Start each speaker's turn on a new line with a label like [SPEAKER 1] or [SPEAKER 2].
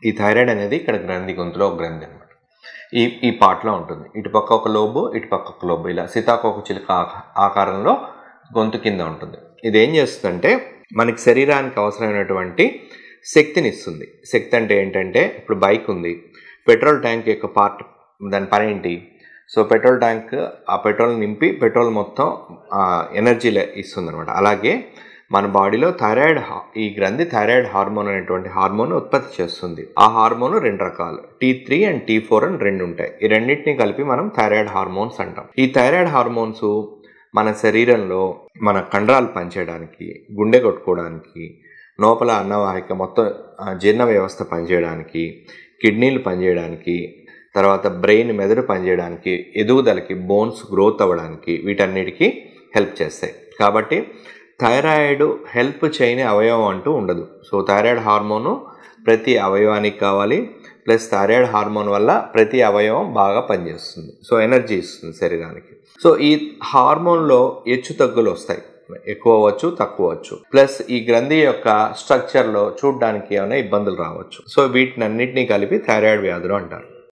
[SPEAKER 1] ఈ థైరాయిడ్ అనేది ఇక్కడ గ్రంథి, గొంతులో ఒక గ్రంథి అనమాట. ఈ పార్ట్లో ఉంటుంది. ఇటుపక్క ఒక లోబు, ఇటుపక్క ఒక లోబు, ఇలా సీతాకోక చిలుక ఆకారంలో గొంతు కింద ఉంటుంది. ఇది ఏం చేస్తుందంటే మనకి శరీరానికి అవసరమైనటువంటి శక్తిని ఇస్తుంది. శక్తి అంటే ఏంటంటే, ఇప్పుడు బైక్ ఉంది, పెట్రోల్ ట్యాంక్ యొక్క పార్ట్, దాని పని ఏంటి? సో పెట్రోల్ ట్యాంక్ ఆ పెట్రోల్ నింపి పెట్రోల్ మొత్తం ఎనర్జీ ఇస్తుంది అనమాట. అలాగే మన బాడీలో ఈ గ్రంథి థైరాయిడ్ హార్మోన్ అనేటువంటి హార్మోన్ ఉత్పత్తి చేస్తుంది. ఆ హార్మోన్ 2 రకాలు, T3 అండ్ T4 అని 2 ఉంటాయి. ఈ రెండింటిని కలిపి మనం థైరాయిడ్ హార్మోన్స్ అంటాం. ఈ థైరాయిడ్ హార్మోన్స్ మన శరీరంలో మన కండరాలు పనిచేయడానికి, గుండె కొట్టుకోవడానికి, లోపల అన్నవాహిక మొత్తం జీర్ణ వ్యవస్థ పనిచేయడానికి, కిడ్నీలు పనిచేయడానికి, తర్వాత బ్రెయిన్ మెదడు పనిచేయడానికి, ఎదుగుదలకి, బోన్స్ గ్రోత్ అవ్వడానికి, వీటన్నిటికీ హెల్ప్ చేస్తాయి. కాబట్టి థైరాయిడ్ హెల్ప్ చేయని అవయవం అంటూ ఉండదు. సో థైరాయిడ్ హార్మోను ప్రతి అవయవానికి కావాలి, ప్లస్ థైరాయిడ్ హార్మోన్ వల్ల ప్రతి అవయవం బాగా పనిచేస్తుంది. సో ఎనర్జీ ఇస్తుంది శరీరానికి. సో ఈ హార్మోన్లో హెచ్చు తగ్గులు వస్తాయి, ఎక్కువ అవ్వచ్చు, తక్కువ అవ్వచ్చు. ప్లస్ ఈ గ్రంథి యొక్క స్ట్రక్చర్లో చూడడానికి ఏమైనా ఇబ్బందులు రావచ్చు. సో వీటిని అన్నింటినీ కలిపి థైరాయిడ్ వ్యాధులు అంటారు.